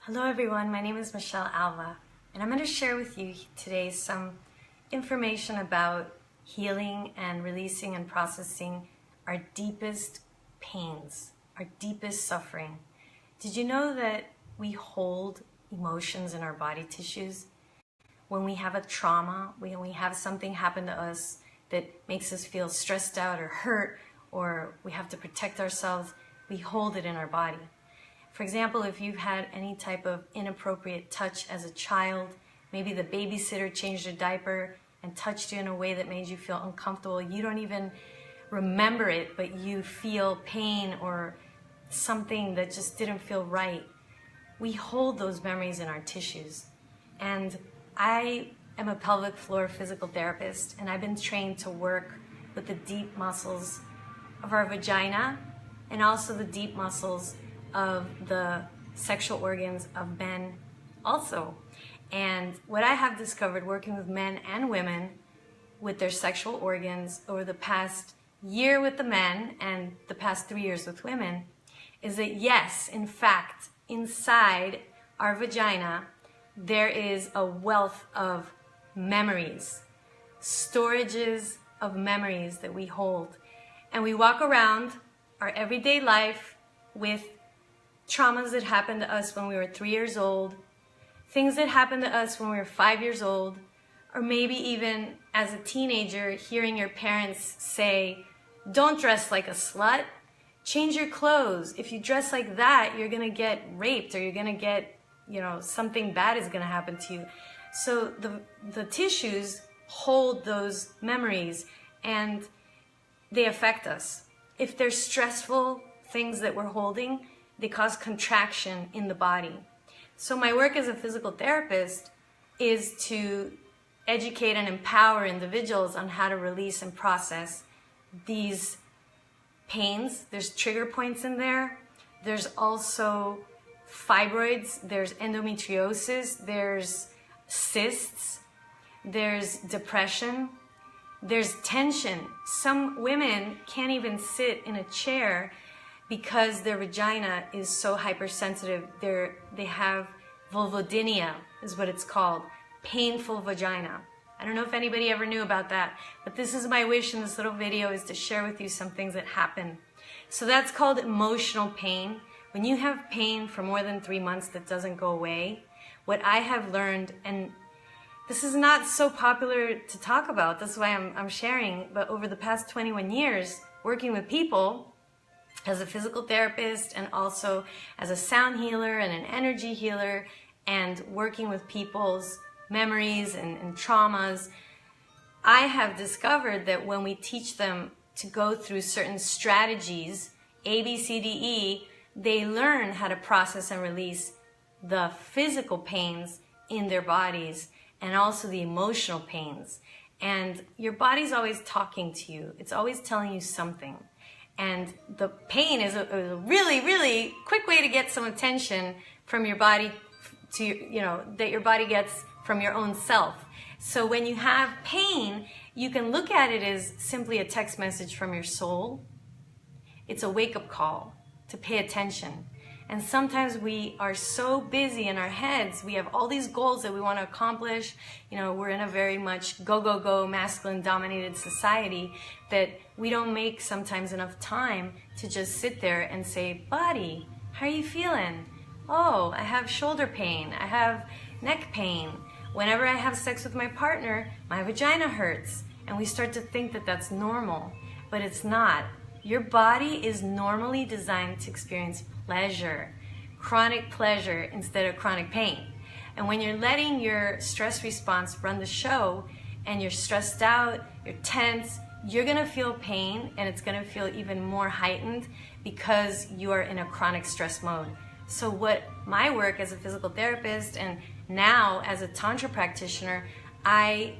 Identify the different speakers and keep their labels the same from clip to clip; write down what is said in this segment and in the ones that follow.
Speaker 1: Hello everyone, my name is Michelle Alva, and I'm going to share with you today some information about healing and releasing and processing our deepest pains, our deepest suffering. Did you know that we hold emotions in our body tissues? When we have a trauma, when we have something happen to us that makes us feel stressed out or hurt, or we have to protect ourselves, we hold it in our body. For example, if you've had any type of inappropriate touch as a child, maybe the babysitter changed your diaper and touched you in a way that made you feel uncomfortable. You don't even remember it, but you feel pain or something that just didn't feel right. We hold those memories in our tissues. And I am a pelvic floor physical therapist, and I've been trained to work with the deep muscles of our vagina and also the deep muscles of the sexual organs of men also. And what I have discovered working with men and women with their sexual organs over the past year with the men and the past 3 years with women is that yes, in fact, inside our vagina, there is a wealth of memories, storages of memories that we hold. And we walk around our everyday life with traumas that happened to us when we were 3 years old, things that happened to us when we were 5 years old, or maybe even as a teenager, hearing your parents say, "Don't dress like a slut, change your clothes. If you dress like that, you're gonna get raped, or you're gonna get, something bad is gonna happen to you." So the tissues hold those memories and they affect us. If they're stressful things that we're holding, they cause contraction in the body. So my work as a physical therapist is to educate and empower individuals on how to release and process these pains. There's trigger points in there. There's also fibroids. There's endometriosis. There's cysts. There's depression. There's tension. Some women can't even sit in a chair because their vagina is so hypersensitive. They have vulvodynia, is what it's called, painful vagina. I don't know if anybody ever knew about that, but this is my wish in this little video, is to share with you some things that happen. So that's called emotional pain. When you have pain for more than 3 months that doesn't go away, what I have learned, and this is not so popular to talk about, that's why I'm sharing, but over the past 21 years, working with people, as a physical therapist and also as a sound healer and an energy healer, and working with people's memories and traumas, I have discovered that when we teach them to go through certain strategies, A, B, C, D, E, they learn how to process and release the physical pains in their bodies and also the emotional pains. And your body's always talking to you. It's always telling you something. And the pain is a really, really quick way to get some attention from your body to, that your body gets from your own self. So when you have pain, you can look at it as simply a text message from your soul. It's a wake-up call to pay attention. And sometimes we are so busy in our heads, we have all these goals that we want to accomplish. We're in a very much go, masculine dominated society that we don't make sometimes enough time to just sit there and say, "Body, how are you feeling? Oh, I have shoulder pain. I have neck pain. Whenever I have sex with my partner, my vagina hurts." And we start to think that that's normal, but it's not. Your body is normally designed to experience pleasure, chronic pleasure instead of chronic pain. And when you're letting your stress response run the show and you're stressed out, you're tense, you're gonna feel pain, and it's gonna feel even more heightened because you are in a chronic stress mode. So what my work as a physical therapist and now as a Tantra practitioner, I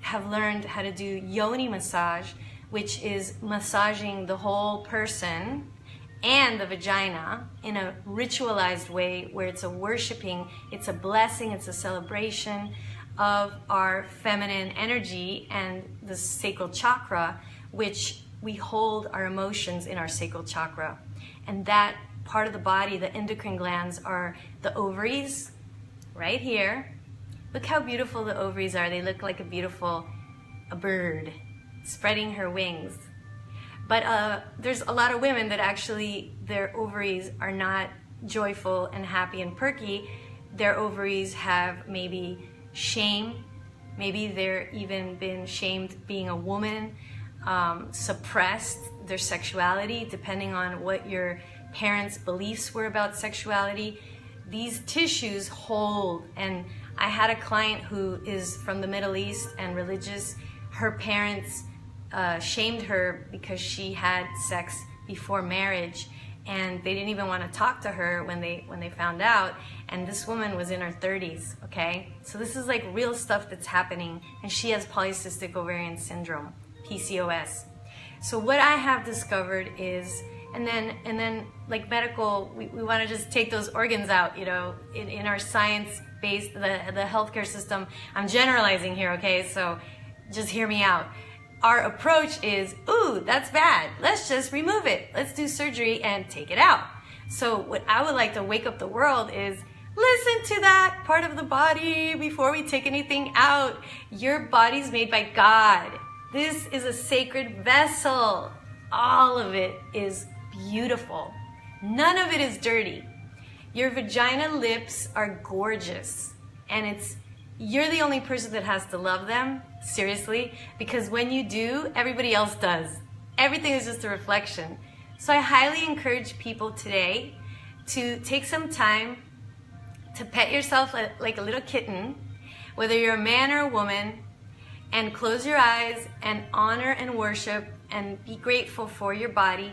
Speaker 1: have learned how to do Yoni Massage, which is massaging the whole person and the vagina in a ritualized way where it's a worshiping, it's a blessing, it's a celebration of our feminine energy and the sacral chakra, which we hold our emotions in our sacral chakra. And that part of the body, the endocrine glands, are the ovaries, right here. Look how beautiful the ovaries are. They look like a bird spreading her wings. But there's a lot of women that actually their ovaries are not joyful and happy and perky. Their ovaries have maybe shame. Maybe they're even been shamed being a woman, suppressed their sexuality, depending on what your parents' beliefs were about sexuality. These tissues hold, and I had a client who is from the Middle East and religious. Her parents shamed her because she had sex before marriage, and they didn't even want to talk to her when they found out. And this woman was in her 30s, okay? So this is like real stuff that's happening, and she has polycystic ovarian syndrome, PCOS. So what I have discovered is, and then like medical, we want to just take those organs out, you know, in our science-based, the healthcare system. I'm generalizing here, okay? So just hear me out. Our approach is, ooh, that's bad. Let's just remove it. Let's do surgery and take it out. So what I would like to wake up the world is, listen to that part of the body before we take anything out. Your body's made by God. This is a sacred vessel. All of it is beautiful. None of it is dirty. Your vagina lips are gorgeous, and you're the only person that has to love them, seriously, because when you do, everybody else does. Everything is just a reflection. So I highly encourage people today to take some time to pet yourself like a little kitten, whether you're a man or a woman, and close your eyes and honor and worship and be grateful for your body,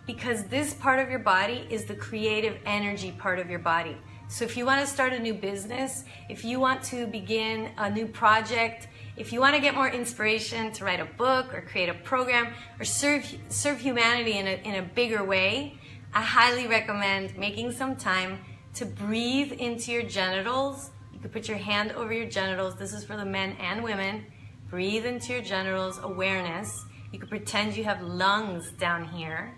Speaker 1: because this part of your body is the creative energy part of your body. So if you want to start a new business, if you want to begin a new project, if you want to get more inspiration to write a book or create a program or serve humanity in a bigger way, I highly recommend making some time to breathe into your genitals. You could put your hand over your genitals. This is for the men and women. Breathe into your genitals, awareness. You could pretend you have lungs down here.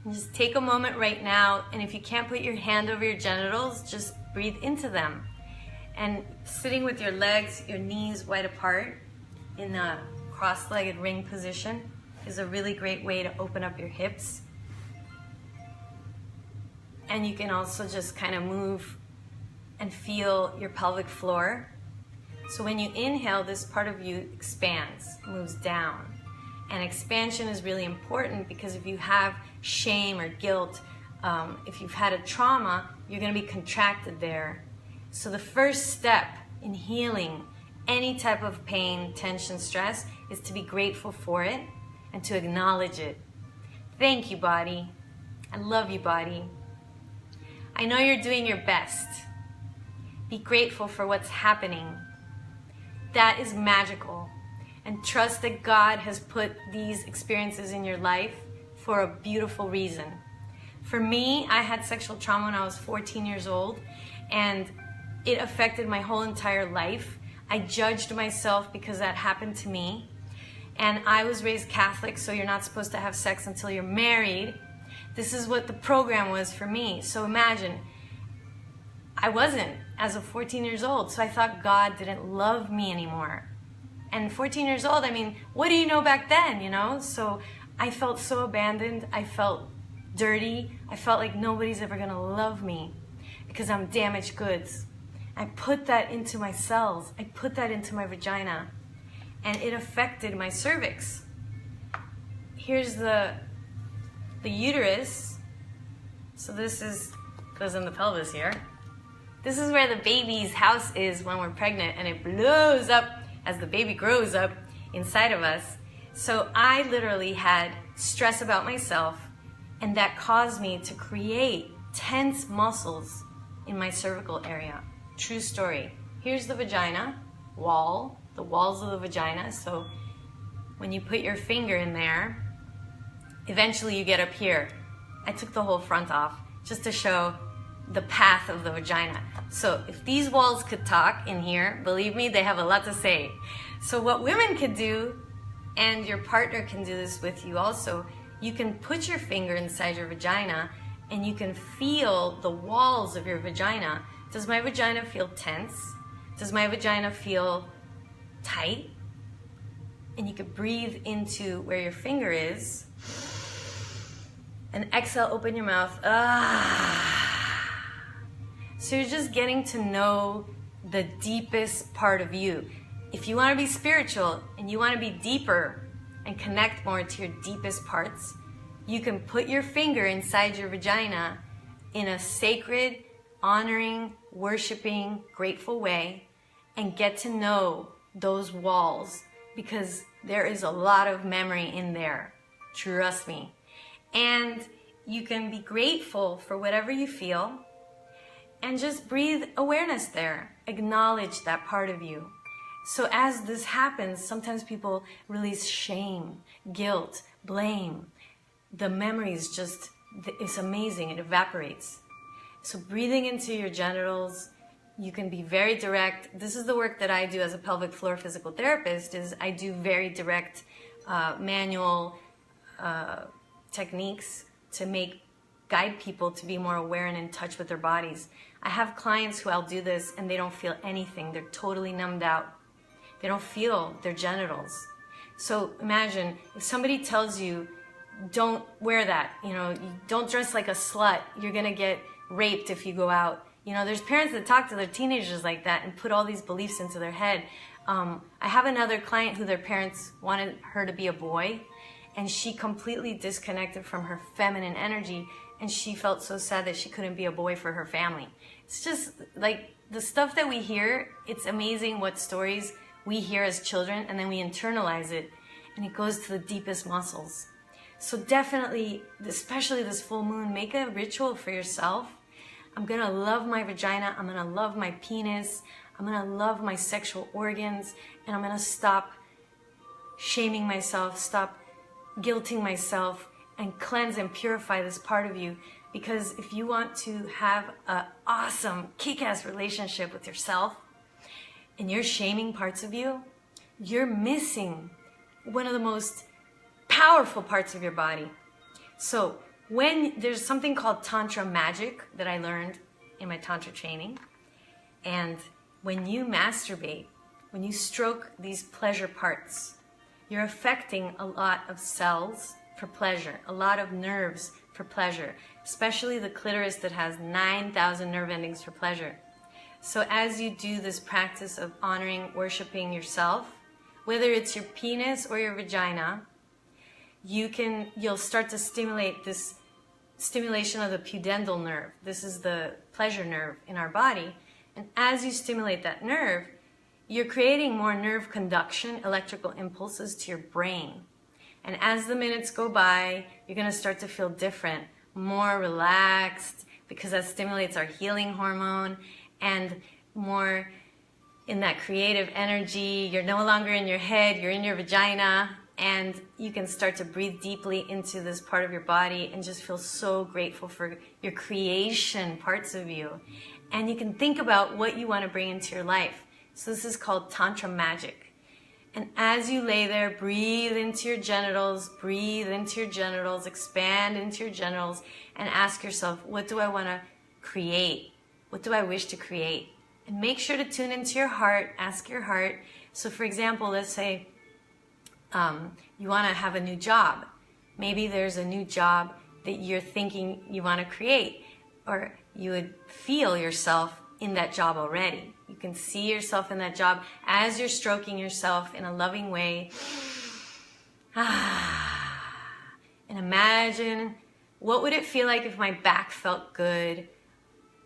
Speaker 1: And just take a moment right now, and if you can't put your hand over your genitals, just breathe into them. And sitting with your legs, your knees wide apart in a cross-legged ring position is a really great way to open up your hips. And you can also just kind of move and feel your pelvic floor. So when you inhale, this part of you expands, moves down. And expansion is really important because if you have shame or guilt, if you've had a trauma, you're going to be contracted there. So the first step in healing any type of pain, tension, stress is to be grateful for it and to acknowledge it. Thank you, body. I love you, body. I know you're doing your best. Be grateful for what's happening. That is magical. And trust that God has put these experiences in your life for a beautiful reason. For me, I had sexual trauma when I was 14 years old, and it affected my whole entire life. I judged myself because that happened to me. And I was raised Catholic, so you're not supposed to have sex until you're married. This is what the program was for me. So imagine, I wasn't as of 14 years old, so I thought God didn't love me anymore. And 14 years old, I mean, what do you know back then, you know? So I felt so abandoned. I felt dirty. I felt like nobody's ever going to love me because I'm damaged goods. I put that into my cells. I put that into my vagina. And it affected my cervix. Here's the uterus. So this goes in the pelvis here. This is where the baby's house is when we're pregnant, and it blows up as the baby grows up inside of us. So I literally had stress about myself, and that caused me to create tense muscles in my cervical area. True story. Here's the vagina wall, the walls of the vagina. So when you put your finger in there, eventually you get up here. I took the whole front off just to show the path of the vagina. So if these walls could talk in here, believe me, they have a lot to say. So what women could do And your partner can do this with you also. You can put your finger inside your vagina and you can feel the walls of your vagina. Does my vagina feel tense? Does my vagina feel tight? And you can breathe into where your finger is. And exhale, open your mouth. Ah. So you're just getting to know the deepest part of you. If you want to be spiritual and you want to be deeper and connect more to your deepest parts, you can put your finger inside your vagina in a sacred, honoring, worshiping, grateful way and get to know those walls, because there is a lot of memory in there. Trust me. And you can be grateful for whatever you feel and just breathe awareness there. Acknowledge that part of you. So as this happens, sometimes people release shame, guilt, blame. The memories just, it's amazing, it evaporates. So breathing into your genitals, you can be very direct. This is the work that I do as a pelvic floor physical therapist, is I do very direct manual techniques to guide people to be more aware and in touch with their bodies. I have clients who I'll do this and they don't feel anything. They're totally numbed out. They don't feel their genitals. So imagine if somebody tells you, don't wear that, you don't dress like a slut, you're gonna get raped if you go out. There's parents that talk to their teenagers like that and put all these beliefs into their head. I have another client who their parents wanted her to be a boy, and she completely disconnected from her feminine energy, and she felt so sad that she couldn't be a boy for her family. It's just like the stuff that we hear, it's amazing what stories we hear as children, and then we internalize it, and it goes to the deepest muscles. So definitely, especially this full moon, make a ritual for yourself. I'm gonna love my vagina, I'm gonna love my penis, I'm gonna love my sexual organs, and I'm gonna stop shaming myself, stop guilting myself, and cleanse and purify this part of you. Because if you want to have an awesome, kick-ass relationship with yourself, and you're shaming parts of you, you're missing one of the most powerful parts of your body. So when there's something called Tantra Magic that I learned in my Tantra training, and when you masturbate, when you stroke these pleasure parts, you're affecting a lot of cells for pleasure, a lot of nerves for pleasure, especially the clitoris that has 9,000 nerve endings for pleasure. So as you do this practice of honoring, worshiping yourself, whether it's your penis or your vagina, you'll start to stimulate this stimulation of the Pudendal Nerve. This is the pleasure nerve in our body. And as you stimulate that nerve, you're creating more nerve conduction, electrical impulses to your brain. And as the minutes go by, you're going to start to feel different, more relaxed, because that stimulates our healing hormone, and more in that creative energy. You're no longer in your head, you're in your vagina, and you can start to breathe deeply into this part of your body and just feel so grateful for your creation parts of you. And you can think about what you want to bring into your life. So this is called Tantra Magic. And as you lay there, breathe into your genitals, expand into your genitals, and ask yourself, what do I want to create? What do I wish to create? And make sure to tune into your heart, ask your heart. So for example, let's say you want to have a new job. Maybe there's a new job that you're thinking you want to create, or you would feel yourself in that job already. You can see yourself in that job as you're stroking yourself in a loving way. And imagine, what would it feel like if my back felt good?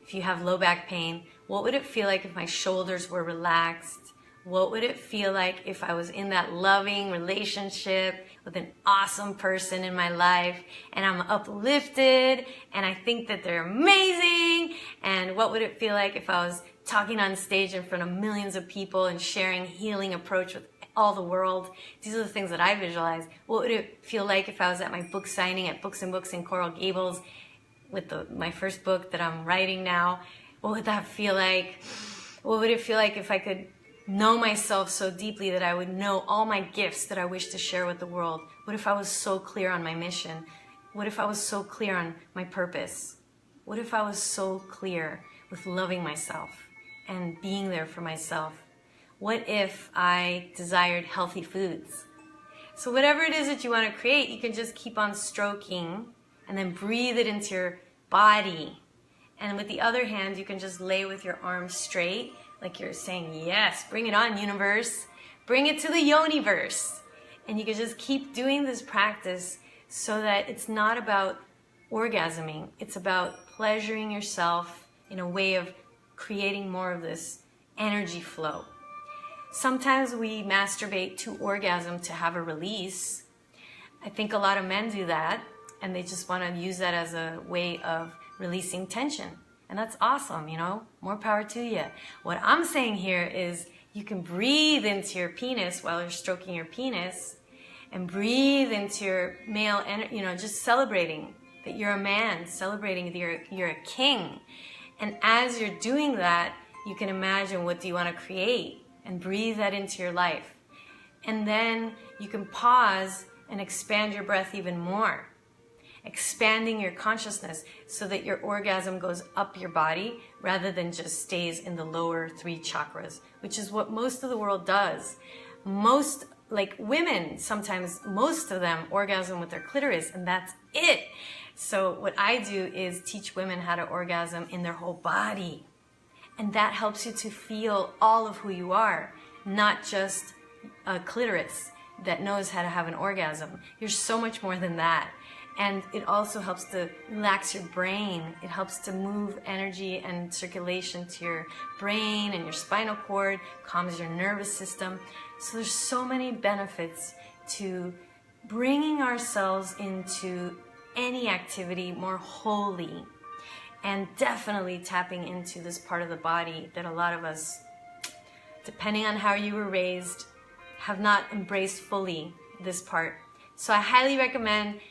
Speaker 1: If you have low back pain, what would it feel like if my shoulders were relaxed? What would it feel like if I was in that loving relationship with an awesome person in my life, and I'm uplifted and I think that they're amazing? And what would it feel like if I was talking on stage in front of millions of people and sharing healing approach with all the world? These are the things that I visualize. What would it feel like if I was at my book signing at Books and Books in Coral Gables with my first book that I'm writing now? What would that feel like? What would it feel like if I could know myself so deeply that I would know all my gifts that I wish to share with the world? What if I was so clear on my mission? What if I was so clear on my purpose? What if I was so clear with loving myself and being there for myself? What if I desired healthy foods? So whatever it is that you want to create, you can just keep on stroking and then breathe it into your body. And with the other hand, you can just lay with your arms straight, like you're saying, yes, bring it on, universe. Bring it to the Yoniverse. And you can just keep doing this practice so that it's not about orgasming. It's about pleasuring yourself in a way of creating more of this energy flow. Sometimes we masturbate to orgasm to have a release. I think a lot of men do that, and they just want to use that as a way of releasing tension. And that's awesome, you know, more power to you. What I'm saying here is you can breathe into your penis while you're stroking your penis, and breathe into your male energy, you know, just celebrating that you're a man, celebrating that you're a king. And as you're doing that, you can imagine what do you want to create and breathe that into your life. And then you can pause and expand your breath even more, expanding your consciousness so that your orgasm goes up your body rather than just stays in the lower 3 chakras, which is what most of the world does. Most, like women, sometimes most of them orgasm with their clitoris, and that's it. So what I do is teach women how to orgasm in their whole body. And that helps you to feel all of who you are, not just a clitoris that knows how to have an orgasm. You're so much more than that. And it also helps to relax your brain. It helps to move energy and circulation to your brain and your spinal cord, calms your nervous system. So there's so many benefits to bringing ourselves into any activity more wholly, and definitely tapping into this part of the body that a lot of us, depending on how you were raised, have not embraced fully this part. So I highly recommend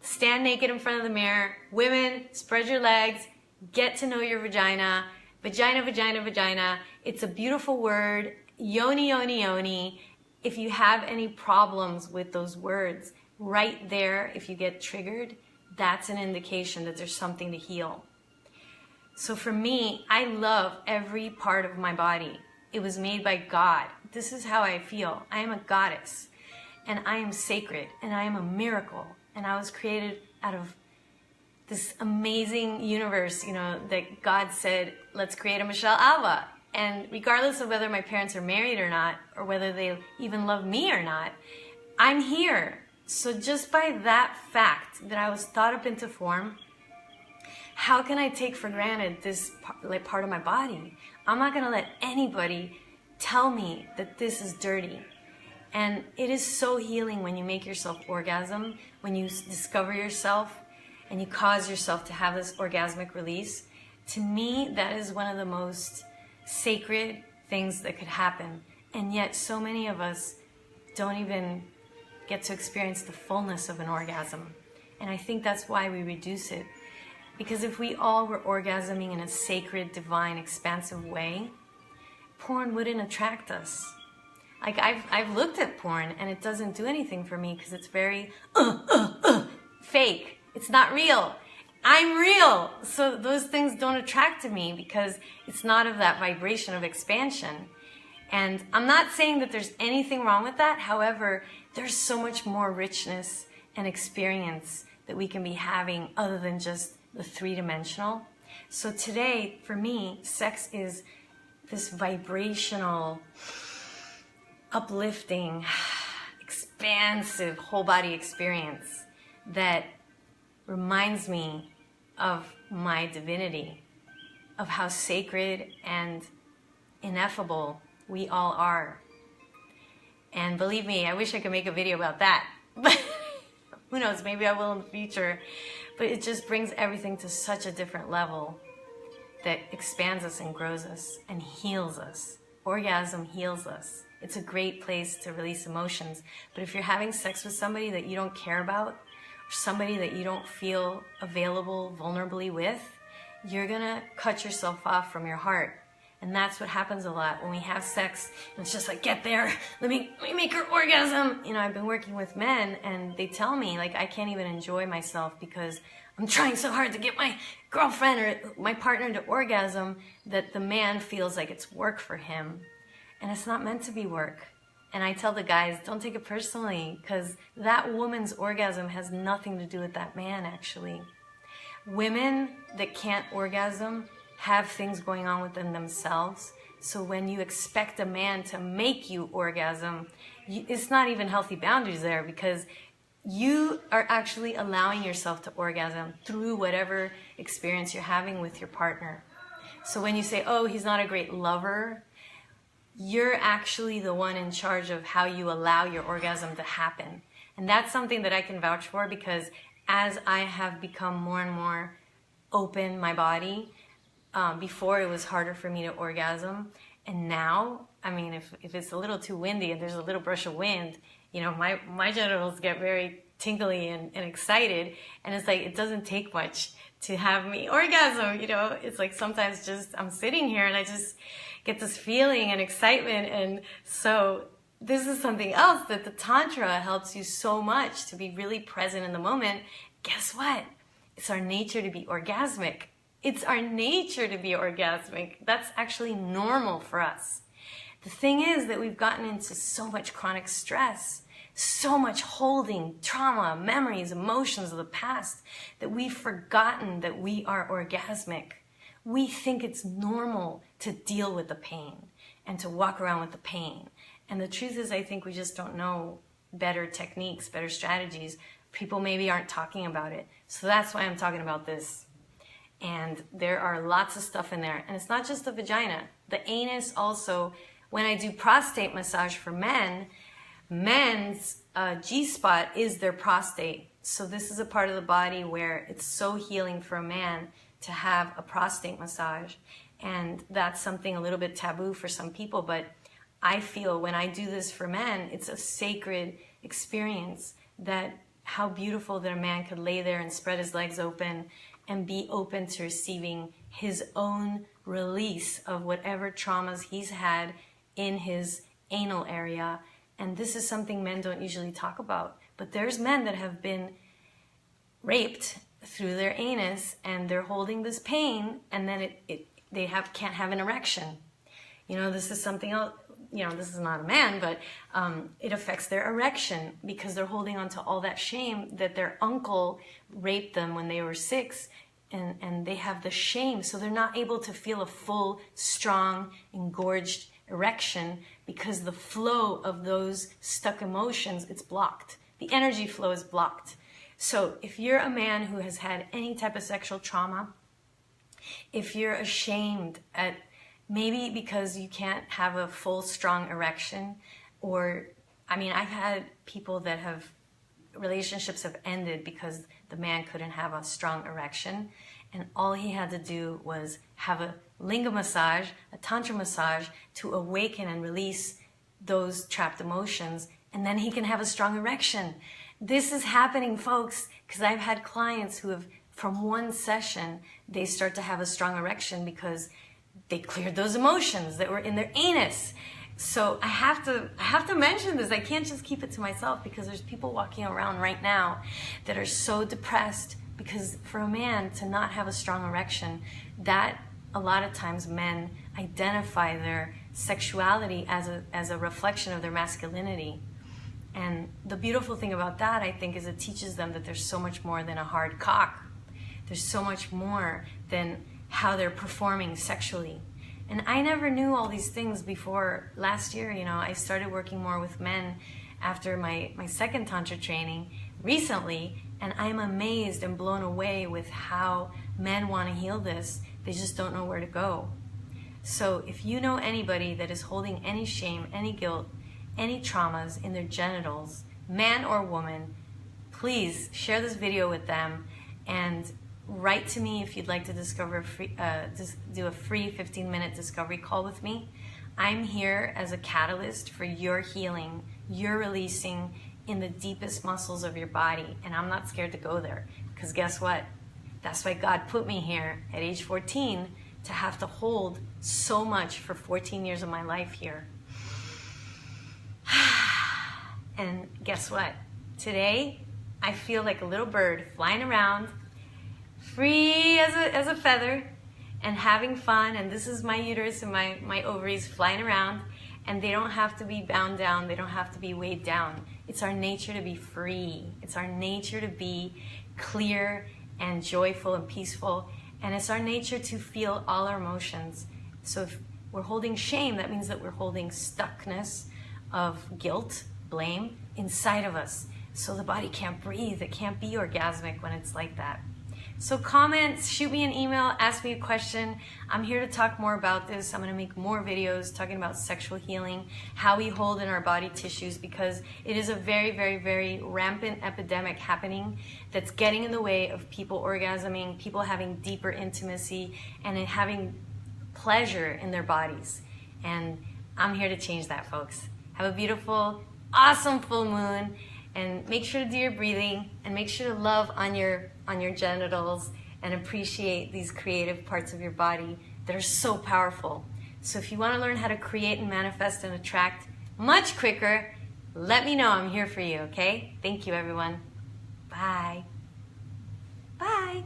Speaker 1: stand naked in front of the mirror. Women, spread your legs, get to know your vagina. Vagina, vagina, vagina. It's a beautiful word. Yoni, yoni, yoni. If you have any problems with those words, right there, if you get triggered, that's an indication that there's something to heal. So for me, I love every part of my body. It was made by God. This is how I feel. I am a goddess, and I am sacred, and I am a miracle, and I was created out of this amazing universe, you know, that God said, let's create a Michelle Alva. And regardless of whether my parents are married or not, or whether they even love me or not, I'm here. So just by that fact that I was thought up into form, how can I take for granted this part of my body? I'm not going to let anybody tell me that this is dirty. And it is so healing when you make yourself orgasm, when you discover yourself and you cause yourself to have this orgasmic release. To me, that is one of the most sacred things that could happen. And yet so many of us don't even get to experience the fullness of an orgasm. And I think that's why we reduce it. Because if we all were orgasming in a sacred, divine, expansive way, porn wouldn't attract us. Like I've looked at porn and it doesn't do anything for me because it's very fake. It's not real. I'm real. So those things don't attract to me because it's not of that vibration of expansion. And I'm not saying that there's anything wrong with that. However, there's so much more richness and experience that we can be having other than just the 3-dimensional. So today, for me, sex is this vibrational, uplifting, expansive whole body experience that reminds me of my divinity, of how sacred and ineffable we all are. And believe me, I wish I could make a video about that. But who knows, maybe I will in the future. But it just brings everything to such a different level that expands us and grows us and heals us. Orgasm heals us. It's a great place to release emotions. But if you're having sex with somebody that you don't care about, or somebody that you don't feel available vulnerably with, you're gonna cut yourself off from your heart. And that's what happens a lot when we have sex. And it's just like, get there, let me make her orgasm. You know, I've been working with men and they tell me, like, I can't even enjoy myself because I'm trying so hard to get my girlfriend or my partner to orgasm that the man feels like it's work for him. And it's not meant to be work. And I tell the guys, don't take it personally, because that woman's orgasm has nothing to do with that man, actually. Women that can't orgasm have things going on within themselves. So when you expect a man to make you orgasm, it's not even healthy boundaries there, because you are actually allowing yourself to orgasm through whatever experience you're having with your partner. So when you say, oh, he's not a great lover, you're actually the one in charge of how you allow your orgasm to happen. And that's something that I can vouch for, because as I have become more and more open my body, before it was harder for me to orgasm. And now, I mean, if it's a little too windy and there's a little brush of wind, you know, my genitals get very tingly and excited. And it's like, it doesn't take much to have me orgasm, you know. It's like sometimes just I'm sitting here and I just get this feeling and excitement. And so this is something else that the Tantra helps you so much to be really present in the moment. Guess what? It's our nature to be orgasmic. It's our nature to be orgasmic. That's actually normal for us. The thing is that we've gotten into so much chronic stress, so much holding, trauma, memories, emotions of the past, that we've forgotten that we are orgasmic. We think it's normal to deal with the pain and to walk around with the pain. And the truth is, I think we just don't know better techniques, better strategies. People maybe aren't talking about it. So that's why I'm talking about this. And there are lots of stuff in there. And it's not just the vagina. The anus also, when I do prostate massage for men, men's G-spot is their prostate. So this is a part of the body where it's so healing for a man to have a prostate massage. And that's something a little bit taboo for some people. But I feel when I do this for men, it's a sacred experience, that how beautiful that a man could lay there and spread his legs open and be open to receiving his own release of whatever traumas he's had in his anal area. And this is something men don't usually talk about. But there's men that have been raped through their anus and they're holding this pain, and then they can't have an erection. You know, this is something else. You know, this is not a man, but it affects their erection because they're holding on to all that shame that their uncle raped them when they were 6, and they have the shame. So they're not able to feel a full, strong, engorged erection because the flow of those stuck emotions, it's blocked. The energy flow is blocked. So if you're a man who has had any type of sexual trauma, if you're ashamed at maybe because you can't have a full, strong erection, or, I mean, I've had people that relationships have ended because the man couldn't have a strong erection, and all he had to do was have a linga massage, a tantra massage, to awaken and release those trapped emotions, and then he can have a strong erection. This is happening, folks, because I've had clients who have, from one session, they start to have a strong erection because they cleared those emotions that were in their anus. So I have to mention this. I can't just keep it to myself, because there's people walking around right now that are so depressed because for a man to not have a strong erection, that a lot of times men identify their sexuality as a reflection of their masculinity. And the beautiful thing about that, I think, is it teaches them that there's so much more than a hard cock. There's so much more than how they're performing sexually. And I never knew all these things before last year. You know, I started working more with men after my second Tantra training recently, and I'm amazed and blown away with how men want to heal this. They just don't know where to go. So if you know anybody that is holding any shame, any guilt, any traumas in their genitals, man or woman, please share this video with them and write to me if you'd like to do a free 15-minute discovery call with me. I'm here as a catalyst for your healing, your releasing in the deepest muscles of your body, and I'm not scared to go there, because guess what? That's why God put me here at age 14 to have to hold so much for 14 years of my life here. And guess what? Today, I feel like a little bird flying around, free as a feather, and having fun. And this is my uterus and my ovaries flying around, and they don't have to be bound down. They don't have to be weighed down. It's our nature to be free. It's our nature to be clear and joyful and peaceful. And it's our nature to feel all our emotions. So if we're holding shame, that means that we're holding stuckness of guilt, blame inside of us. So the body can't breathe. It can't be orgasmic when it's like that. So comment, shoot me an email, ask me a question. I'm here to talk more about this. I'm going to make more videos talking about sexual healing, how we hold in our body tissues, because it is a very, very, very rampant epidemic happening that's getting in the way of people orgasming, people having deeper intimacy, and having pleasure in their bodies. And I'm here to change that, folks. Have a beautiful, awesome full moon. And make sure to do your breathing, and make sure to love on your genitals and appreciate these creative parts of your body that are so powerful. So if you want to learn how to create and manifest and attract much quicker, let me know. I'm here for you, okay? Thank you, everyone. Bye. Bye.